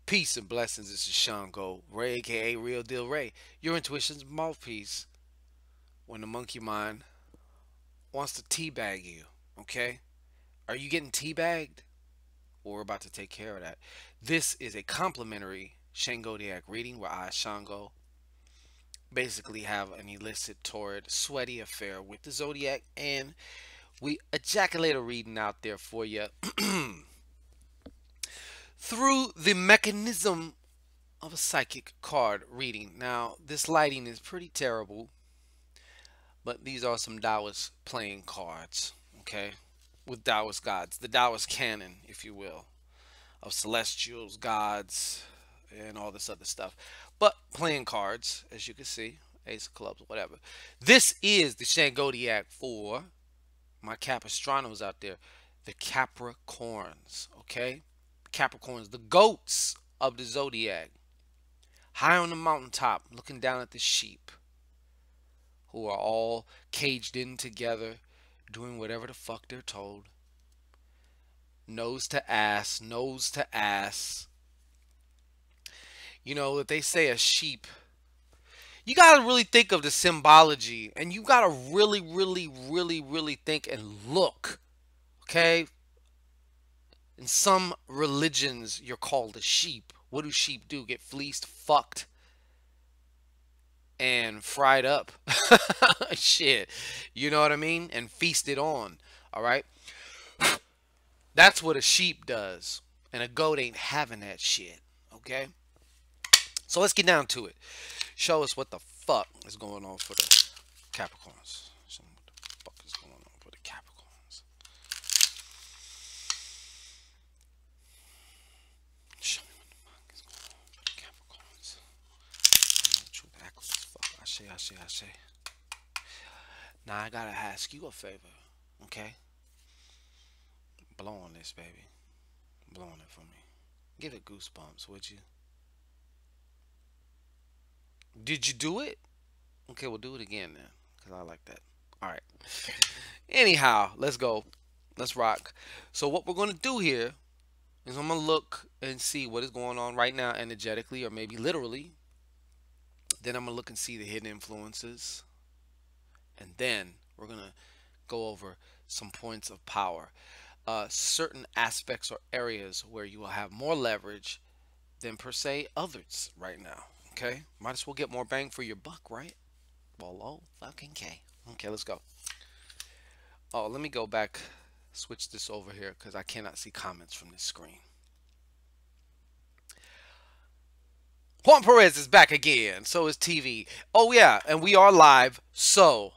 Peace and blessings. This is Shango, Ray, aka Real Deal Ray, your intuition's mouthpiece. When the monkey mind wants to teabag you, okay? Are you getting teabagged? Well, we're about to take care of that. This is a complimentary Shangodiac reading where I, Shango, basically have an illicit, torrid, sweaty affair with the zodiac, and we ejaculate a reading out there for you through the mechanism of a psychic card reading. Now, this lighting is pretty terrible, but these are some Taoist playing cards, okay? With Taoist gods, the Taoist canon, if you will, of celestials, gods, and all this other stuff. But playing cards, as you can see, Ace of Clubs, whatever. This is the Shangodiac for my Capistranos out there, the Capricorns, okay? Capricorns, the goats of the zodiac, high on the mountaintop, looking down at the sheep, who are all caged in together, doing whatever the fuck they're told. Nose to ass, nose to ass. You know, if they say a sheep, you gotta really think of the symbology, and you gotta really think and look, okay? In some religions, you're called a sheep. What do sheep do? Get fleeced, fucked, and fried up. Shit. You know what I mean? And feasted on. All right? That's what a sheep does. And a goat ain't having that shit. Okay? So let's get down to it. Show us what the fuck is going on for the Capricorns. Show me what the fuck is going on for the Capricorns. Show me what the fuck is going on for the Capricorns. Truth echoes. Fuck. I say. Now I gotta ask you a favor, okay? Blow on this, baby. Blow on it for me. Give it goosebumps, would you? Did you do it? Okay, we'll do it again then, because I like that. All right. Anyhow, let's go. Let's rock. So what we're going to do here is I'm going to look and see what is going on right now energetically or maybe literally. Then I'm going to look and see the hidden influences. And then we're going to go over some points of power. Certain aspects or areas where you will have more leverage than per se others right now. Okay? Might as well get more bang for your buck, right? Well, oh, fucking K. Okay, let's go. Oh, let me go back, switch this over here because I cannot see comments from this screen. Juan Perez is back again. So is TV. Oh, yeah, and we are live. So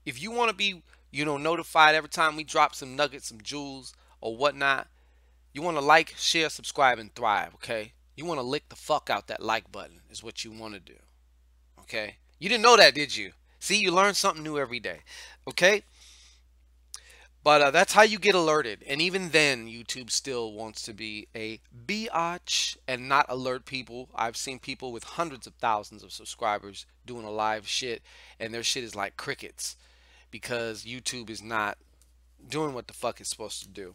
if you want to be, notified every time we drop some nuggets, some jewels, or whatnot, you want to like, share, subscribe, and thrive, okay? You want to lick the fuck out that like button is what you want to do, okay? You didn't know that, did you? See, you learn something new every day, okay? But that's how you get alerted. And even then, YouTube still wants to be a biatch and not alert people. I've seen people with hundreds of thousands of subscribers doing a live shit, and their shit is like crickets because YouTube is not doing what the fuck it's supposed to do.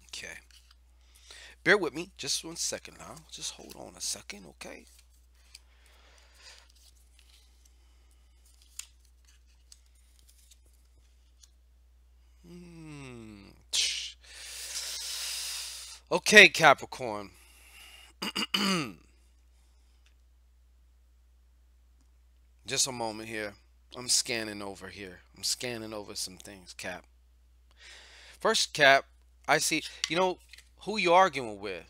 Okay. Bear with me just 1 second now. Just hold on a second, okay? Okay, Capricorn. Just a moment here. I'm scanning over here. I'm scanning over some things, Cap. First, Cap, I see, who you arguing with?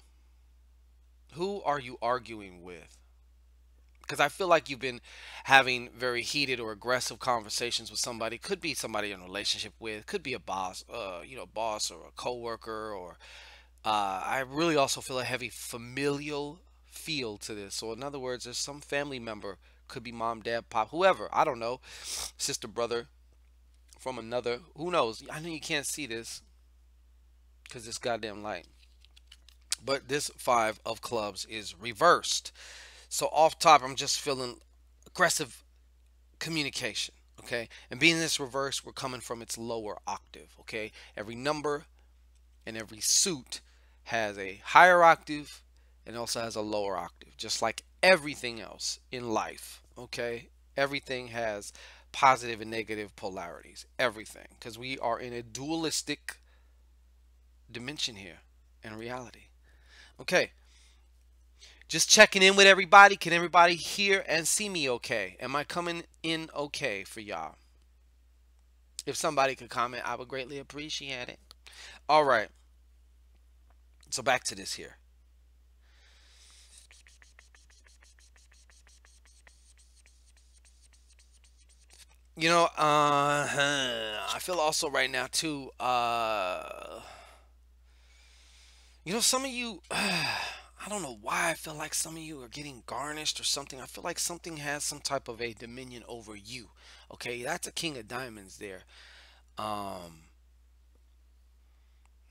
Who are you arguing with? Because I feel like you've been having very heated or aggressive conversations with somebody. Could be somebody you're in a relationship with. Could be a boss, boss or a coworker. Or I really also feel a heavy familial feel to this. So in other words, there's some family member. Could be mom, dad, pop, whoever. I don't know. Sister, brother from another. Who knows? I know you can't see this because it's goddamn light. But this 5 of clubs is reversed. So off top, I'm just feeling aggressive communication, okay? And being this reverse, we're coming from its lower octave, okay? Every number and every suit has a higher octave and also has a lower octave, just like everything else in life. Okay? Everything has positive and negative polarities. Everything. Because we are in a dualistic dimension here in reality. Okay. Just checking in with everybody. Can everybody hear and see me okay? Am I coming in okay for y'all? If somebody could comment, I would greatly appreciate it. All right. So back to this here. I feel also right now too. Some of you, I don't know why I feel like some of you are getting garnished or something. I feel like something has some type of a dominion over you. Okay, that's a king of diamonds there. Um,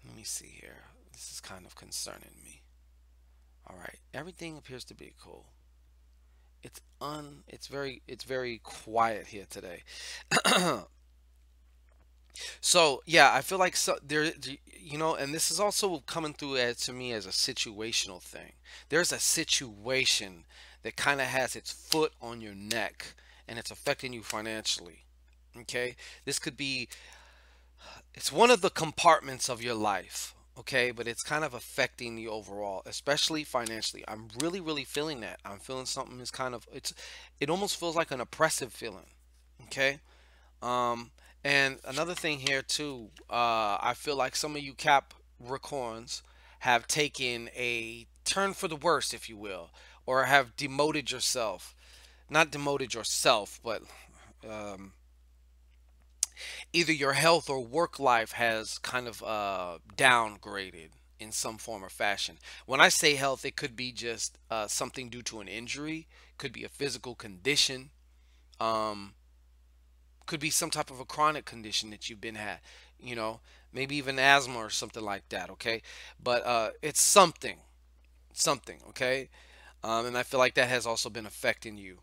Let me see here. This is kind of concerning me. All right, everything appears to be cool. It's very quiet here today. So yeah, I feel like and this is also coming through to me as a situational thing. There's a situation that kind of has its foot on your neck and it's affecting you financially. Okay, this could be it's one of the compartments of your life. Okay, but it's kind of affecting you overall, especially financially. I'm really, really feeling that. I'm feeling something is kind of it almost feels like an oppressive feeling. Okay. Um, and another thing here too, I feel like some of you Capricorns have taken a turn for the worse, if you will, or have demoted yourself. Not demoted yourself, but um, either your health or work life has kind of downgraded in some form or fashion. When I say health, it could be just something due to an injury, could be a physical condition. Um, could be some type of a chronic condition that you've been had, you know, maybe even asthma or something like that. Okay, but it's something. Okay, and I feel like that has also been affecting you,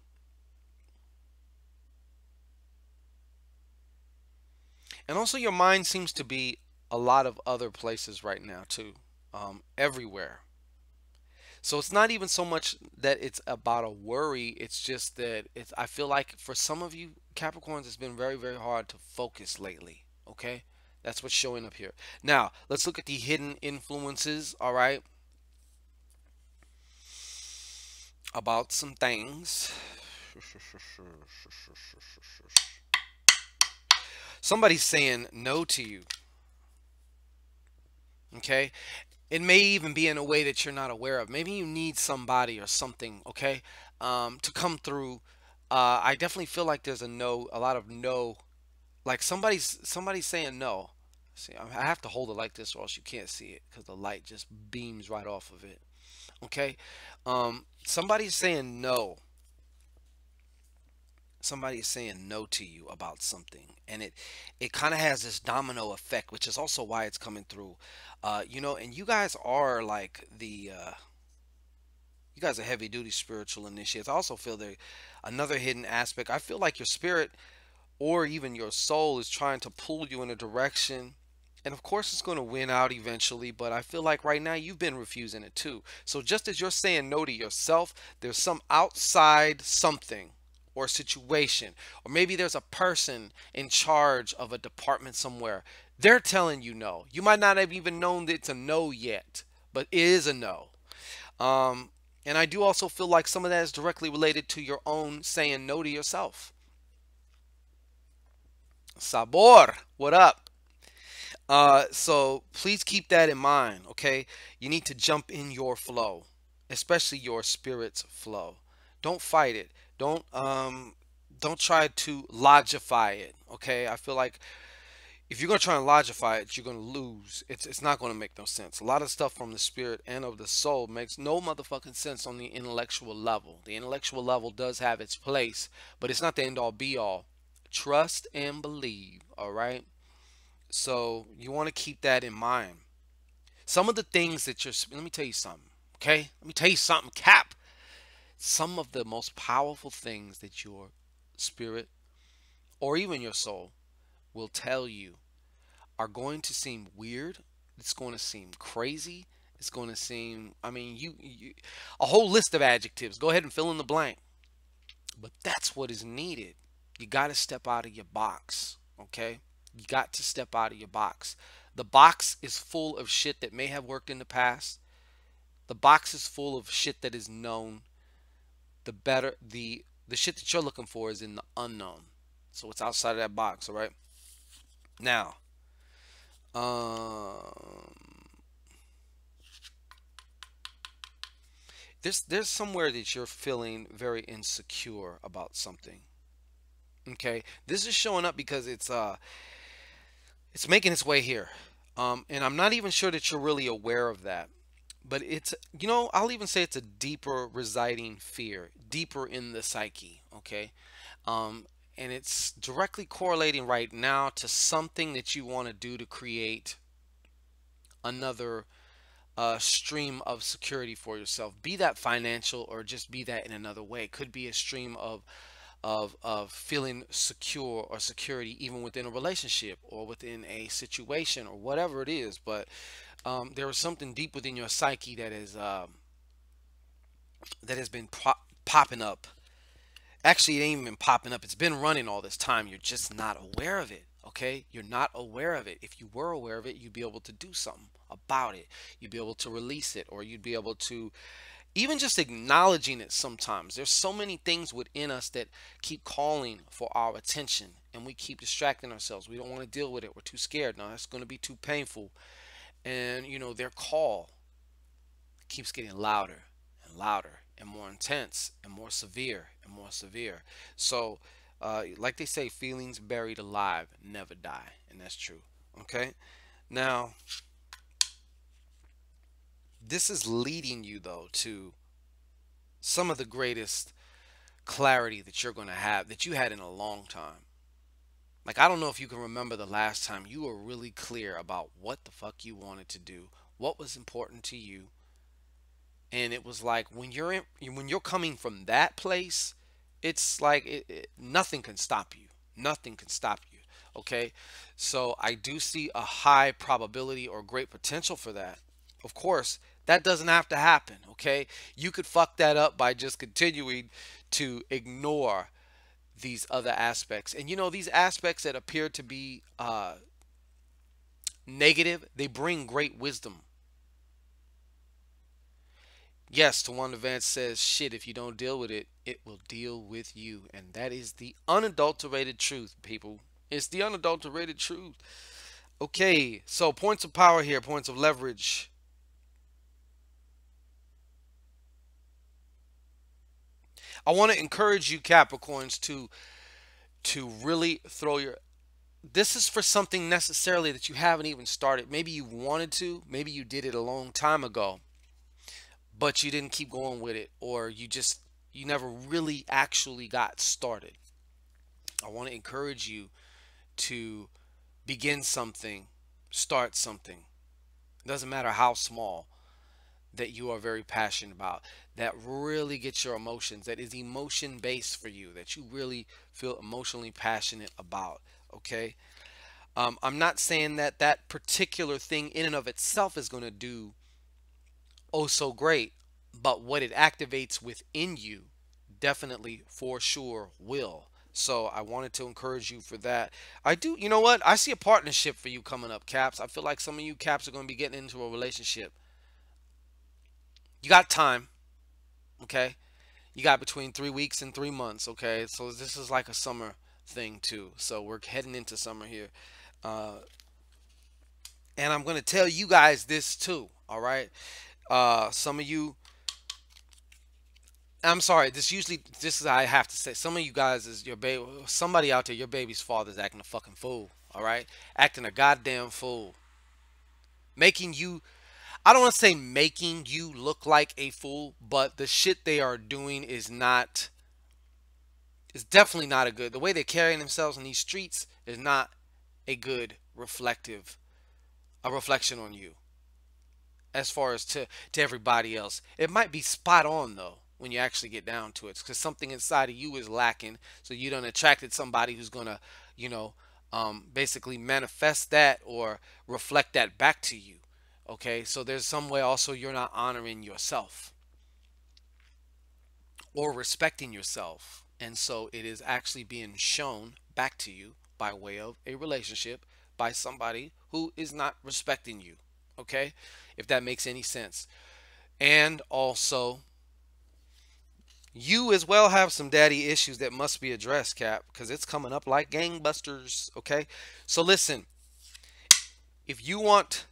and also your mind seems to be a lot of other places right now too, everywhere. So it's not even so much that it's about a worry. It's just that it's. I feel like for some of you Capricorns, it's been very, very hard to focus lately. Okay, that's what's showing up here. Now let's look at the hidden influences. All right, about some things. Somebody's saying no to you. Okay, it may even be in a way that you're not aware of. Maybe you need somebody or something. Okay, to come through. I definitely feel like there's a lot of no. Like somebody's saying no. See, I have to hold it like this, or else you can't see it because the light just beams right off of it. Okay, somebody's saying no. Somebody's saying no to you about something, and it kind of has this domino effect, which is also why it's coming through. And you guys are like you guys are heavy duty spiritual initiates. I also feel there another hidden aspect. I feel like your spirit or even your soul is trying to pull you in a direction. And of course, it's going to win out eventually, but I feel like right now you've been refusing it too. So just as you're saying no to yourself, there's some outside something or situation, or maybe there's a person in charge of a department somewhere. They're telling you no. You might not have even known that it's a no yet, but it is a no. Um, and I do also feel like some of that is directly related to your own saying no to yourself. Sabor, what up? So please keep that in mind, okay? You need to jump in your flow, especially your spirit's flow. Don't fight it. Don't try to logify it, okay? I feel like if you're gonna try and logify it, you're gonna lose. It's not gonna make no sense. A lot of stuff from the spirit and of the soul makes no motherfucking sense on the intellectual level. The intellectual level does have its place, but it's not the end all be all. Trust and believe, all right? So you want to keep that in mind. Some of the things that let me tell you something, okay? Let me tell you something, Cap. Some of the most powerful things that your spirit or even your soul will tell you are going to seem weird. It's going to seem crazy. It's going to seem, I mean, a whole list of adjectives. Go ahead and fill in the blank. But that's what is needed. You got to step out of your box, okay? You got to step out of your box. The box is full of shit that may have worked in the past. The box is full of shit that is known. The shit that you're looking for is in the unknown. So it's outside of that box, all right? Now, um there's somewhere that you're feeling very insecure about something. Okay? This is showing up because it's making its way here. And I'm not even sure that you're really aware of that. But it's, I'll even say it's a deeper residing fear, deeper in the psyche, okay? Um, and it's directly correlating right now to something that you want to do to create another stream of security for yourself. Be that financial or just be that in another way. Could be a stream of feeling secure or security even within a relationship or within a situation or whatever it is. But there is something deep within your psyche that has been popping up. Actually, it ain't even been popping up. It's been running all this time. You're just not aware of it. Okay? You're not aware of it. If you were aware of it, you'd be able to do something about it. You'd be able to release it, or you'd be able to even just acknowledging it sometimes. There's so many things within us that keep calling for our attention, and we keep distracting ourselves. We don't want to deal with it. We're too scared. No, that's going to be too painful. And, their call keeps getting louder and louder and more intense and more severe and more severe. So, like they say, feelings buried alive never die, and that's true. Okay. Now, this is leading you though to some of the greatest clarity that you're going to have that you had in a long time. Like, I don't know if you can remember the last time you were really clear about what the fuck you wanted to do, what was important to you. And it was like when you're coming from that place, it's like nothing can stop you. Nothing can stop you. Okay? So I do see a high probability or great potential for that. Of course, that doesn't have to happen, okay? You could fuck that up by just continuing to ignore these other aspects. And these aspects that appear to be negative, they bring great wisdom. Yes, to one advance says, shit, if you don't deal with it, it will deal with you. And that is the unadulterated truth, people. It's the unadulterated truth. Okay, so points of power here, points of leverage. I want to encourage you Capricorns to really throw your, this is for something necessarily that you haven't even started. Maybe you wanted to, maybe you did it a long time ago, but you didn't keep going with it, or you never really actually got started. I want to encourage you to begin something, start something. It doesn't matter how small, that you are very passionate about, that really gets your emotions, that is emotion based for you, that you really feel emotionally passionate about. Okay. I'm not saying that that particular thing in and of itself is going to do oh so great, but what it activates within you definitely for sure will. So I wanted to encourage you for that. I do, you know what? I see a partnership for you coming up, Caps. I feel like some of you Caps are going to be getting into a relationship. You got time, okay? You got between 3 weeks and 3 months, okay? So this is like a summer thing too. So we're heading into summer here. Uh, and I'm going to tell you guys this too, all right? Some of you, I'm sorry, this is I have to say, some of you guys is your baby, somebody out there, your baby's father's acting a fucking fool, all right? Acting a goddamn fool. Making you, I don't want to say making you look like a fool, but the shit they are doing is definitely not a good. The way they're carrying themselves in these streets is not a good a reflection on you as far as to everybody else. It might be spot on though when you actually get down to it, because something inside of you is lacking. So you done attracted somebody who's gonna, basically manifest that or reflect that back to you. Okay, so there's some way also you're not honoring yourself or respecting yourself. And so it is actually being shown back to you by way of a relationship by somebody who is not respecting you. Okay, if that makes any sense. And also, you as well have some daddy issues that must be addressed, Cap, because it's coming up like gangbusters. Okay, so listen, if you want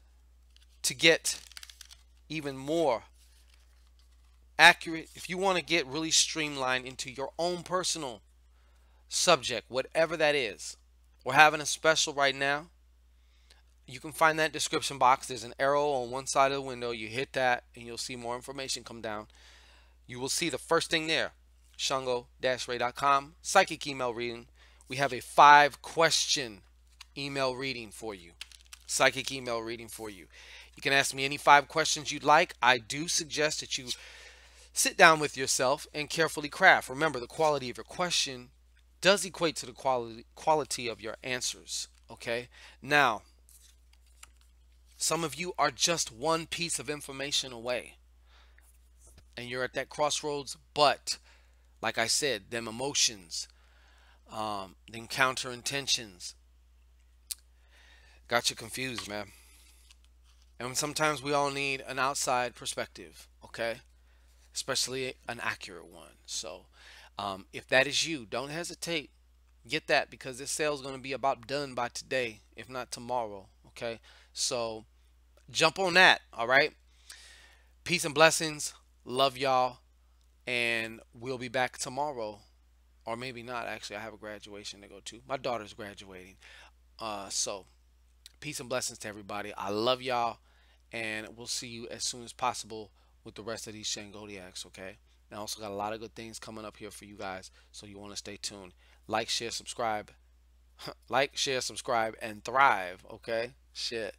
to get even more accurate, if you want to get really streamlined into your own personal subject, whatever that is, we're having a special right now. You can find that description box. There's an arrow on one side of the window. You hit that and you'll see more information come down. You will see the first thing there, shango-ray.com, psychic email reading. We have a 5-question email reading for you. Psychic email reading for you. You can ask me any 5 questions you'd like. I do suggest that you sit down with yourself and carefully craft. Remember, the quality of your question does equate to the quality of your answers. Okay? Now, some of you are just one piece of information away. And you're at that crossroads, but like I said, them emotions, them counter intentions got you confused, man. And sometimes we all need an outside perspective, okay? Especially an accurate one. So if that is you, don't hesitate. Get that, because this sale is going to be about done by today, if not tomorrow, okay? So jump on that, all right? Peace and blessings. Love y'all. And we'll be back tomorrow. Or maybe not. Actually, I have a graduation to go to. My daughter's graduating. So peace and blessings to everybody. I love y'all. And we'll see you as soon as possible with the rest of these Shangodiacs, okay? I also got a lot of good things coming up here for you guys, so you want to stay tuned. Like, share, subscribe. Like, share, subscribe, and thrive, okay? Shit.